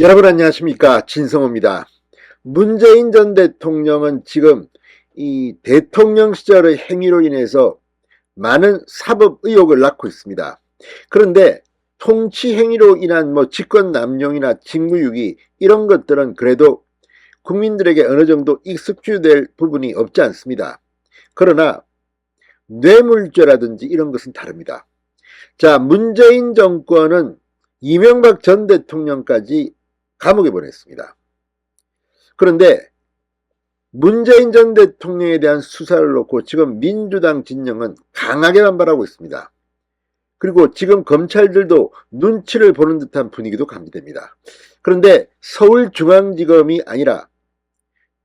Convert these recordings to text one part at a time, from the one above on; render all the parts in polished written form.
여러분 안녕하십니까, 진성호입니다. 문재인 전 대통령은 지금 이 대통령 시절의 행위로 인해서 많은 사법 의혹을 낳고 있습니다. 그런데 통치 행위로 인한 직권 남용이나 직무유기 이런 것들은 그래도 국민들에게 어느 정도 익숙해될 부분이 없지 않습니다. 그러나 뇌물죄라든지 이런 것은 다릅니다. 자, 문재인 정권은 이명박 전 대통령까지 감옥에 보냈습니다. 그런데 문재인 전 대통령에 대한 수사를 놓고 지금 민주당 진영은 강하게 반발하고 있습니다. 그리고 지금 검찰들도 눈치를 보는 듯한 분위기도 감지됩니다. 그런데 서울중앙지검이 아니라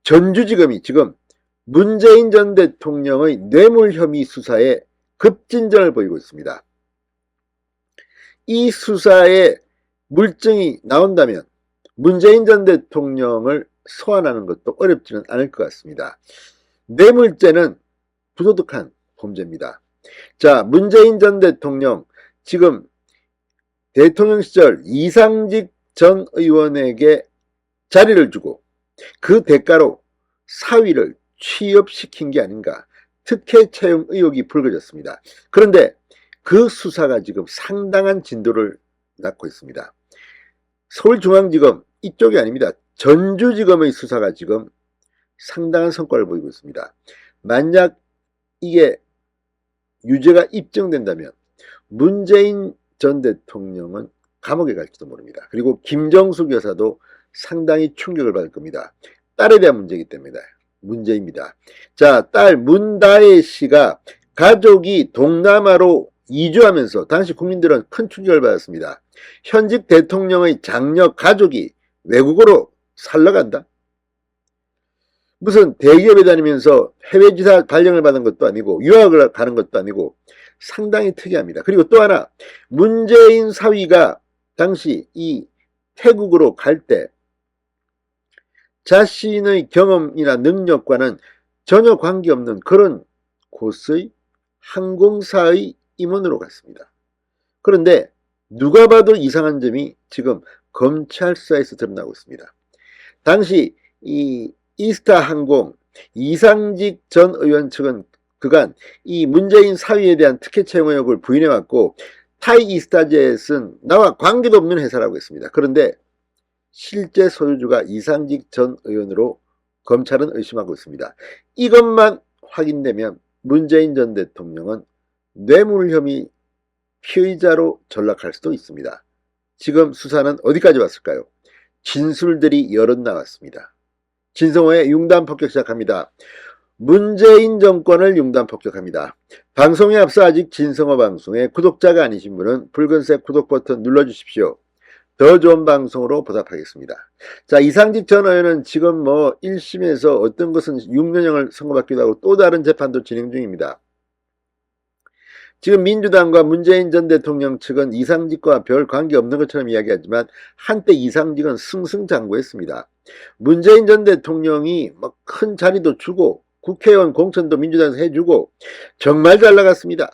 전주지검이 지금 문재인 전 대통령의 뇌물 혐의 수사에 급진전을 보이고 있습니다. 이 수사에 물증이 나온다면 문재인 전 대통령을 소환하는 것도 어렵지는 않을 것 같습니다. 뇌물죄는 부도덕한 범죄입니다. 자, 문재인 전 대통령 지금 대통령 시절 이상직 전 의원에게 자리를 주고 그 대가로 사위를 취업시킨 게 아닌가, 특혜 채용 의혹이 불거졌습니다. 그런데 그 수사가 지금 상당한 진도를 낳고 있습니다. 서울중앙지검 이쪽이 아닙니다. 전주지검의 수사가 지금 상당한 성과를 보이고 있습니다. 만약 이게 유죄가 입증된다면 문재인 전 대통령은 감옥에 갈지도 모릅니다. 그리고 김정숙 여사도 상당히 충격을 받을 겁니다. 딸에 대한 문제이기 때문에 문제입니다. 자, 딸 문다혜 씨가 가족이 동남아로 이주하면서 당시 국민들은 큰 충격을 받았습니다. 현직 대통령의 장녀 가족이 외국으로 살러 간다? 무슨 대기업에 다니면서 해외지사 발령을 받은 것도 아니고 유학을 가는 것도 아니고 상당히 특이합니다. 그리고 또 하나, 문재인 사위가 당시 이 태국으로 갈 때 자신의 경험이나 능력과는 전혀 관계없는 그런 곳의 항공사의 임원으로 갔습니다. 그런데 누가 봐도 이상한 점이 지금 검찰 수사에서 드러나고 있습니다. 당시 이 이스타 항공 이상직 전 의원 측은 그간 이 문재인 사위에 대한 특혜 채용 의혹을 부인해왔고 타이 이스타젯은 나와 관계도 없는 회사라고 했습니다. 그런데 실제 소유주가 이상직 전 의원으로 검찰은 의심하고 있습니다. 이것만 확인되면 문재인 전 대통령은 뇌물 혐의 피의자로 전락할 수도 있습니다. 지금 수사는 어디까지 왔을까요? 진술들이 여럿 나왔습니다. 진성호의 융단 폭격 시작합니다. 문재인 정권을 융단 폭격합니다. 방송에 앞서 아직 진성호 방송에 구독자가 아니신 분은 붉은색 구독 버튼 눌러주십시오. 더 좋은 방송으로 보답하겠습니다. 자, 이상직 전 의원은 지금 1심에서 어떤 것은 6년형을 선고받기도 하고 또 다른 재판도 진행 중입니다. 지금 민주당과 문재인 전 대통령 측은 이상직과 별 관계없는 것처럼 이야기하지만 한때 이상직은 승승장구했습니다. 문재인 전 대통령이 큰 자리도 주고 국회의원 공천도 민주당에서 해주고 정말 잘 나갔습니다.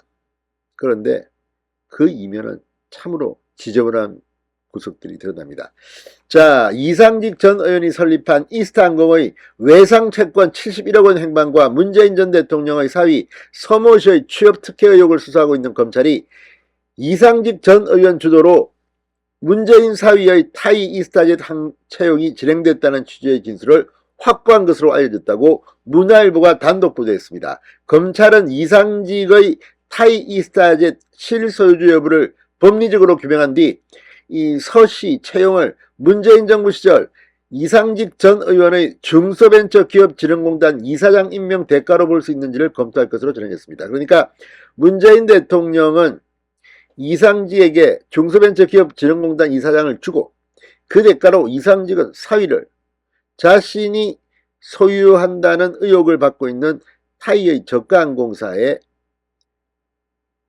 그런데 그 이면은 참으로 지저분한 구석들이 드러납니다. 자, 이상직 전 의원이 설립한 이스타항공의 외상채권 71억 원 행방과 문재인 전 대통령의 사위 서모씨의 취업 특혜 의혹을 수사하고 있는 검찰이 이상직 전 의원 주도로 문재인 사위의 타이 이스타젯 채용이 진행됐다는 취지의 진술을 확보한 것으로 알려졌다고 문화일보가 단독 보도했습니다. 검찰은 이상직의 타이 이스타젯 실소유주 여부를 법리적으로 규명한 뒤 이 서씨 채용을 문재인 정부 시절 이상직 전 의원의 중소벤처기업진흥공단 이사장 임명 대가로 볼 수 있는지를 검토할 것으로 전해졌습니다. 그러니까 문재인 대통령은 이상직에게 중소벤처기업진흥공단 이사장을 주고 그 대가로 이상직은 사위를 자신이 소유한다는 의혹을 받고 있는 타이의 저가항공사에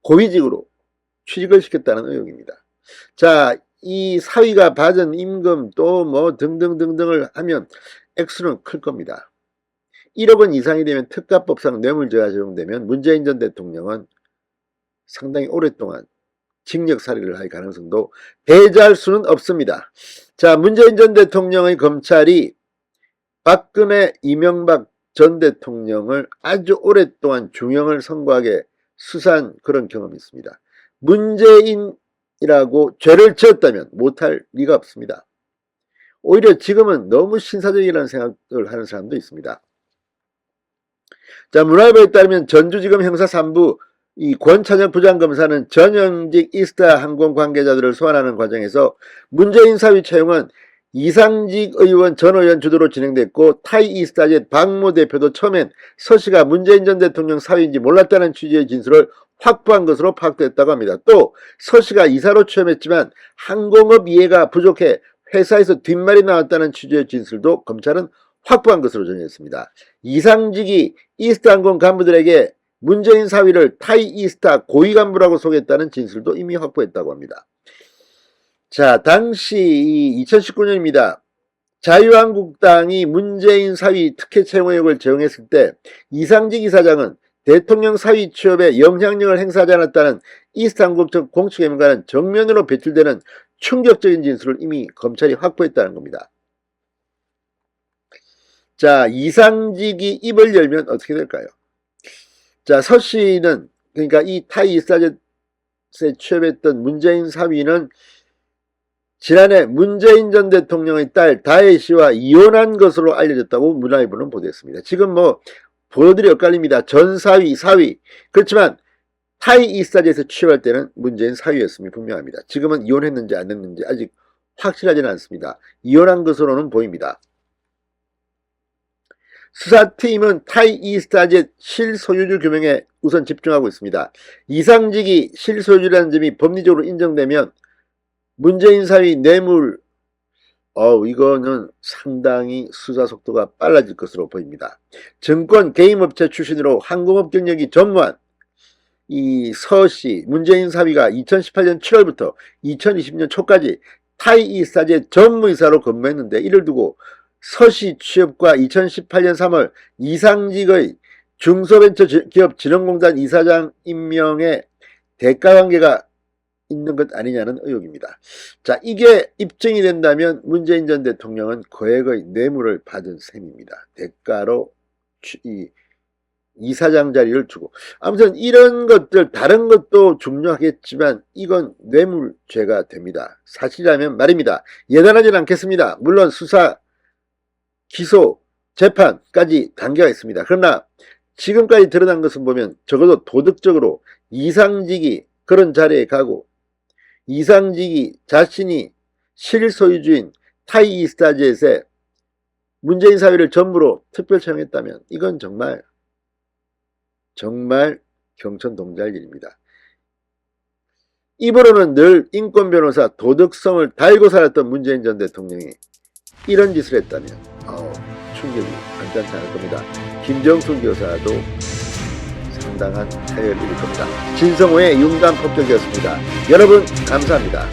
고위직으로 취직을 시켰다는 의혹입니다. 자, 이 사위가 받은 임금 또 등등등등을 하면 액수는 클 겁니다. 1억 원 이상이 되면 특가법상 뇌물죄가 적용되면 문재인 전 대통령은 상당히 오랫동안 징역 살해를 할 가능성도 배제할 수는 없습니다. 자, 문재인 전 대통령의 검찰이 박근혜, 이명박 전 대통령을 아주 오랫동안 중형을 선고하게 수사한 그런 경험이 있습니다. 문재인이라고 죄를 지었다면 못할 리가 없습니다. 오히려 지금은 너무 신사적이라는 생각을 하는 사람도 있습니다. 자, 문화일보에 따르면 전주지검 형사 3부 이 권찬혁 부장검사는 전현직 이스타 항공 관계자들을 소환하는 과정에서 문재인 사위 채용은 이상직 의원 전 의원 주도로 진행됐고 타이 이스타젯 박모 대표도 처음엔 서 씨가 문재인 전 대통령 사위인지 몰랐다는 취지의 진술을 확보한 것으로 파악됐다고 합니다. 또 서 씨가 이사로 취임했지만 항공업 이해가 부족해 회사에서 뒷말이 나왔다는 취지의 진술도 검찰은 확보한 것으로 전해졌습니다. 이상직이 이스타항공 간부들에게 문재인 사위를 타이 이스타 고위 간부라고 소개했다는 진술도 이미 확보했다고 합니다. 자, 당시 2019년입니다. 자유한국당이 문재인 사위 특혜 채용 의혹을 제공했을 때 이상직 이사장은 대통령 사위 취업에 영향력을 행사하지 않았다는 이스타항공 공측의문과는 정면으로 배출되는 충격적인 진술을 이미 검찰이 확보했다는 겁니다. 자, 이상직이 입을 열면 어떻게 될까요? 자, 서 씨는, 그러니까 이 타이 이스타젯에 취업했던 문재인 사위는 지난해 문재인 전 대통령의 딸 다혜 씨와 이혼한 것으로 알려졌다고 문화일보는 보도했습니다. 지금 뭐 보도들이 엇갈립니다. 전 사위, 사위. 그렇지만 타이 이스타젯에서 취업할 때는 문재인 사위였음이 분명합니다. 지금은 이혼했는지 안 했는지 아직 확실하지는 않습니다. 이혼한 것으로는 보입니다. 수사팀은 타이 이스타젯 실소유주 규명에 우선 집중하고 있습니다. 이상직이 실소유주라는 점이 법리적으로 인정되면 문재인 사위 뇌물, 이거는 상당히 수사 속도가 빨라질 것으로 보입니다. 증권 게임업체 출신으로 항공업 경력이 전무한 이 서씨, 문재인 사위가 2018년 7월부터 2020년 초까지 타이 이스타젯 전무이사로 근무했는데 이를 두고 서씨 취업과 2018년 3월 이상직의 중소벤처기업진흥공단 이사장 임명에 대가관계가 있는 것 아니냐는 의혹입니다. 자, 이게 입증이 된다면 문재인 전 대통령은 거액의 뇌물을 받은 셈입니다. 대가로 이사장 자리를 주고. 아무튼 이런 것들 다른 것도 중요하겠지만 이건 뇌물죄가 됩니다. 사실이라면 말입니다. 예단하진 않겠습니다. 물론 수사, 기소, 재판까지 단계가 있습니다. 그러나 지금까지 드러난 것을 보면 적어도 도덕적으로 이상직이 그런 자리에 가고 이상직이 자신이 실소유주인 타이 이스타젯에 문재인 사위를 전무로 특별 채용했다면 이건 정말 경천동자할 일입니다. 입으로는 늘 인권 변호사 도덕성을 달고 살았던 문재인 전 대통령이 이런 짓을 했다면 충격이 간단치 않을 겁니다. 김정순 교사도 상당한 타협일 겁니다. 진성호의 융단 폭격이었습니다. 여러분 감사합니다.